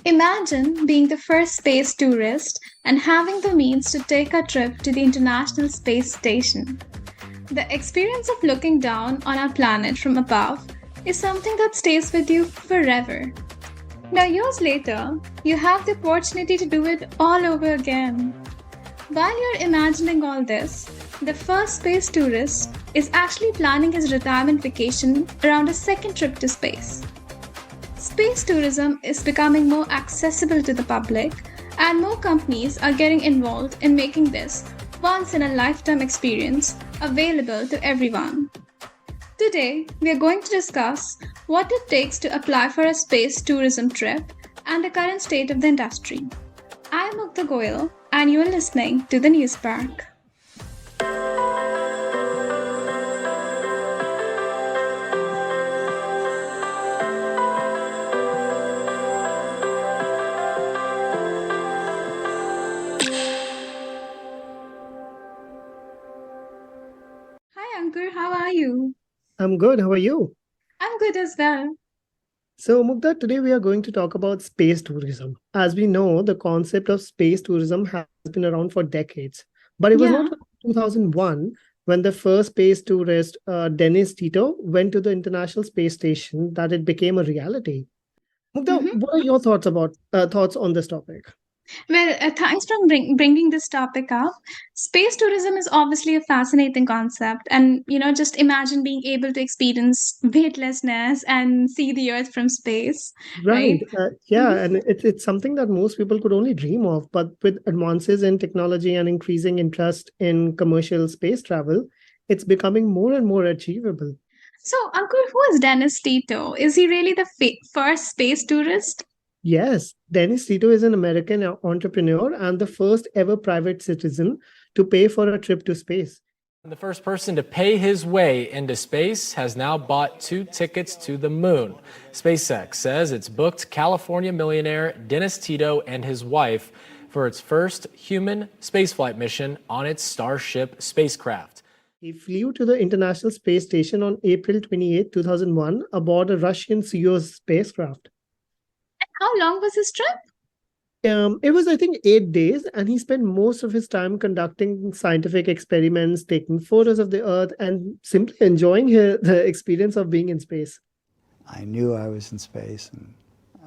Imagine being the first space tourist and having the means to take a trip to the International Space Station. The experience of looking down on our planet from above is something that stays with you forever. Now, years later, you have the opportunity to do it all over again. While you're imagining all this, the first space tourist is actually planning his retirement vacation around a second trip to space. Space tourism is becoming more accessible to the public, and more companies are getting involved in making this once in a lifetime experience available to everyone. Today, we are going to discuss what it takes to apply for a space tourism trip and the current state of the industry. I am Mukta Goyal, and you are listening to the News Park. Hi, Ankur, how are you? I'm good. How are you? I'm good as well. So, Mukta, today we are going to talk about space tourism. As we know, the concept of space tourism has been around for decades, but it was not Yeah. until 2001 when the first space tourist, Dennis Tito, went to the International Space Station that it became a reality. Mukta, Mhm. what are your thoughts on this topic? Well, thanks for bringing this topic up. Space tourism is obviously a fascinating concept, and just imagine being able to experience weightlessness and see the Earth from space, Right. right? Yeah, Mhm. and it's something that most people could only dream of. But with advances in technology and increasing interest in commercial space travel, it's becoming more and more achievable. So, Ankur, who is Dennis Tito? Is he really the first space tourist? Yes, Dennis Tito is an American entrepreneur and the first ever private citizen to pay for a trip to space. The first person to pay his way into space has now bought 2 tickets to the moon. SpaceX says it's booked California millionaire Dennis Tito and his wife for its first human spaceflight mission on its Starship spacecraft. He flew to the International Space Station on April 28, 2001, aboard a Russian Soyuz spacecraft. How long was his trip? It was, I think, 8 days, and he spent most of his time conducting scientific experiments, taking photos of the Earth, and simply enjoying the experience of being in space. I knew I was in space, and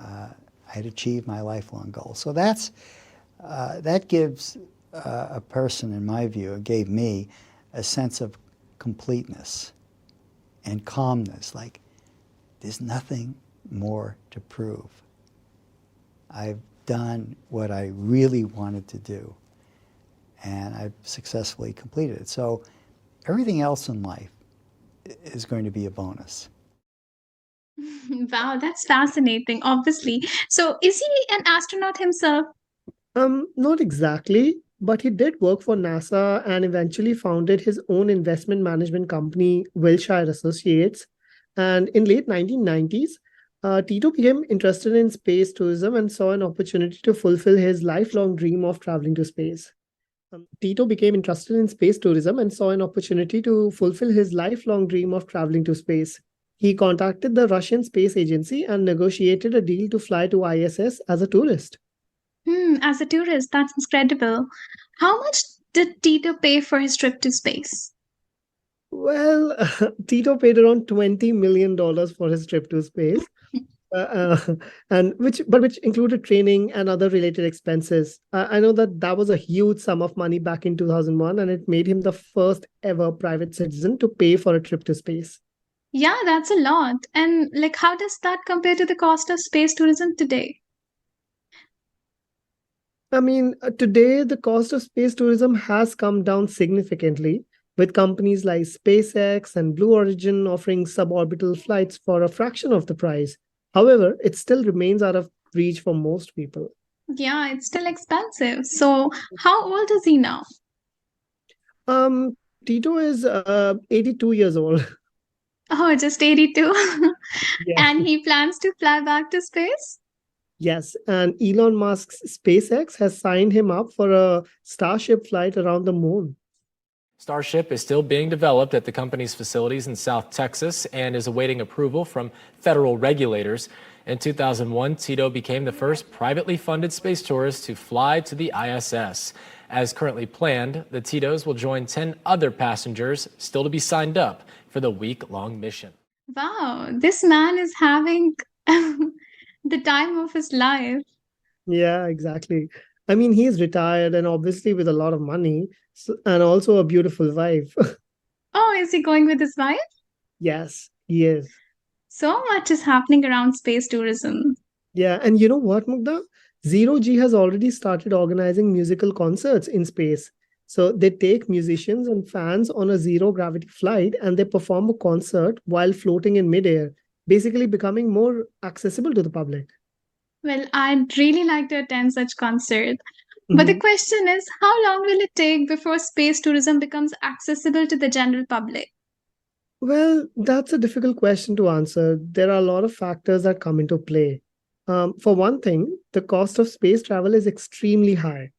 I had achieved my lifelong goal. So that gives a person, in my view, it gave me a sense of completeness and calmness, like there's nothing more to prove. I've done what I really wanted to do, and I've successfully completed it. So everything else in life is going to be a bonus. Wow, that's fascinating, obviously. So, is he an astronaut himself? Not exactly, but he did work for NASA and eventually founded his own investment management company, Wilshire Associates. And in late 1990s, Tito became interested in space tourism and saw an opportunity to fulfill his lifelong dream of traveling to space. Tito became interested in space tourism and saw an opportunity to fulfill his lifelong dream of traveling to space. He contacted the Russian Space Agency and negotiated a deal to fly to ISS as a tourist. As a tourist, that's incredible. How much did Tito pay for his trip to space? Well, Tito paid around $20 million for his trip to space, and which included training and other related expenses. I know that was a huge sum of money back in 2001, and it made him the first ever private citizen to pay for a trip to space. Yeah, that's a lot. And like, how does that compare to the cost of space tourism today? I mean, today the cost of space tourism has come down significantly, with companies like SpaceX and Blue Origin offering suborbital flights for a fraction of the price. However, it still remains out of reach for most people. Yeah, it's still expensive. So, how old is he now? Um, Tito is 82 years old. Oh, just 82. Yeah. And he plans to fly back to space? Yes, and Elon Musk's SpaceX has signed him up for a Starship flight around the moon. Starship is still being developed at the company's facilities in South Texas and is awaiting approval from federal regulators. In 2001, Tito became the first privately funded space tourist to fly to the ISS. As currently planned, the Titos will join 10 other passengers still to be signed up for the week-long mission. Wow, this man is having the time of his life. Yeah, exactly. I mean, he's retired and obviously with a lot of money and also a beautiful wife. Oh, is he going with his wife? Yes, he is. So much is happening around space tourism. Yeah, and you know what, Mugdha? Zero G has already started organizing musical concerts in space. So they take musicians and fans on a zero gravity flight and they perform a concert while floating in midair, basically becoming more accessible to the public. Well, I'd really like to attend such concert. But the Mhm. question is, how long will it take before space tourism becomes accessible to the general public? Well, that's a difficult question to answer. There are a lot of factors that come into play. For one thing, the cost of space travel is extremely high.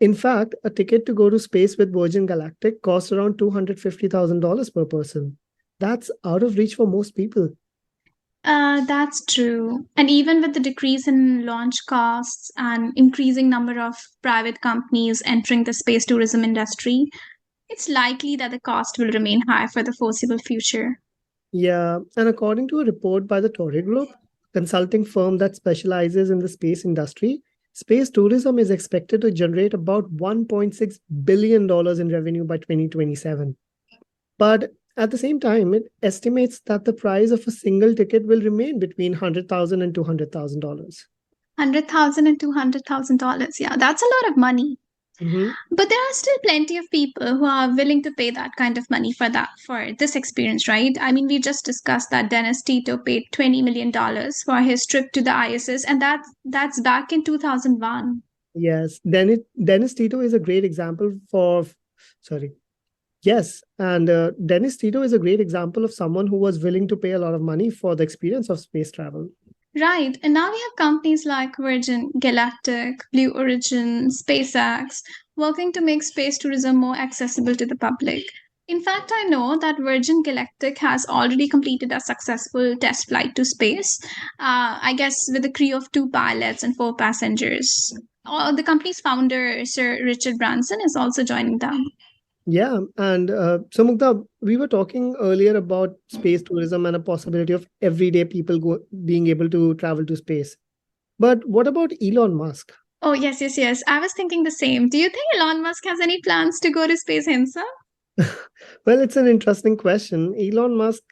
In fact, a ticket to go to space with Virgin Galactic costs around $250,000 per person. That's out of reach for most people. That's true. And even with the decrease in launch costs and increasing number of private companies entering the space tourism industry, it's likely that the cost will remain high for the foreseeable future. Yeah, and according to a report by the Torre Group, consulting firm that specializes in the space industry, space tourism is expected to generate about $1.6 billion in revenue by 2027. But at the same time, it estimates that the price of a single ticket will remain between $100,000 and $200,000. 100,000 and $200,000. Yeah, that's a lot of money. Mhm. But there are still plenty of people who are willing to pay that kind of money for this experience, right? I mean, we just discussed that Dennis Tito paid $20 million for his trip to the ISS, and that's back in 2001. Yes, Dennis Tito is a great example sorry. Yes, and Dennis Tito is a great example of someone who was willing to pay a lot of money for the experience of space travel. Right. And now we have companies like Virgin Galactic, Blue Origin, SpaceX working to make space tourism more accessible to the public. In fact, I know that Virgin Galactic has already completed a successful test flight to space, I guess with a crew of 2 pilots and 4 passengers. The company's founder, Sir Richard Branson, is also joining them. Yeah, and so Mugdha, we were talking earlier about space tourism and a possibility of everyday people being able to travel to space. But what about Elon Musk? Oh, yes, yes, yes. I was thinking the same. Do you think Elon Musk has any plans to go to space himself? Well, it's an interesting question. Elon Musk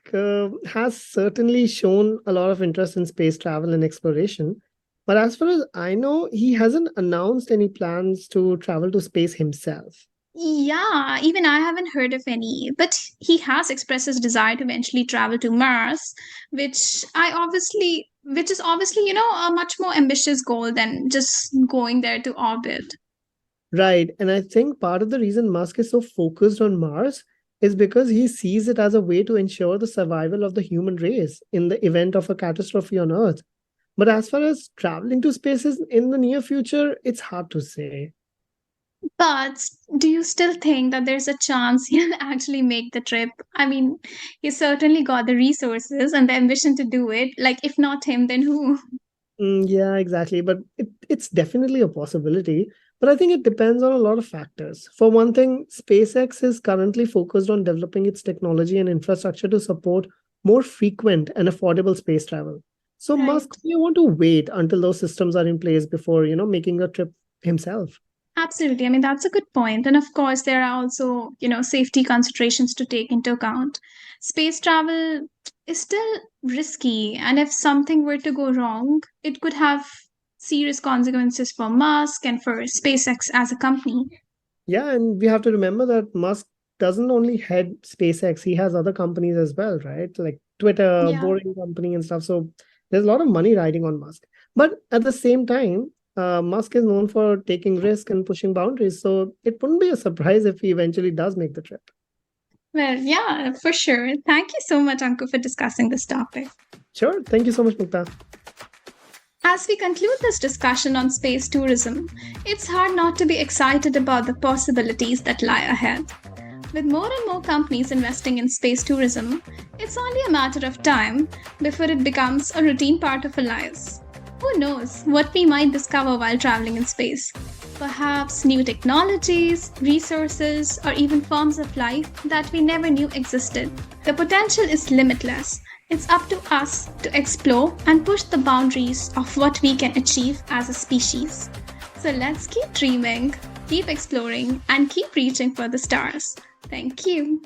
has certainly shown a lot of interest in space travel and exploration. But as far as I know, he hasn't announced any plans to travel to space himself. Yeah, even I haven't heard of any, but he has expressed his desire to eventually travel to Mars, which is obviously, a much more ambitious goal than just going there to orbit. Right. And I think part of the reason Musk is so focused on Mars is because he sees it as a way to ensure the survival of the human race in the event of a catastrophe on Earth. But as far as traveling to spaces in the near future, it's hard to say. But do you still think that there's a chance he'll actually make the trip? I mean, he's certainly got the resources and the ambition to do it. Like, if not him, then who? Yeah, exactly. But it's definitely a possibility. But I think it depends on a lot of factors. For one thing, SpaceX is currently focused on developing its technology and infrastructure to support more frequent and affordable space travel. So Right. Musk may want to wait until those systems are in place before, making a trip himself. Absolutely. I mean, that's a good point. And of course, there are also, safety considerations to take into account. Space travel is still risky. And if something were to go wrong, it could have serious consequences for Musk and for SpaceX as a company. Yeah, and we have to remember that Musk doesn't only head SpaceX, he has other companies as well, right? Like Twitter, Yeah. Boring Company, and stuff. So there's a lot of money riding on Musk. But at the same time, Musk is known for taking risk and pushing boundaries. So it wouldn't be a surprise if he eventually does make the trip. Well, yeah, for sure. Thank you so much, Anku, for discussing this topic. Sure. Thank you so much, Mukta. As we conclude this discussion on space tourism, it's hard not to be excited about the possibilities that lie ahead. With more and more companies investing in space tourism, it's only a matter of time before it becomes a routine part of our lives. Who knows what we might discover while traveling in space? Perhaps new technologies, resources, or even forms of life that we never knew existed. The potential is limitless. It's up to us to explore and push the boundaries of what we can achieve as a species. So let's keep dreaming, keep exploring, and keep reaching for the stars. Thank you.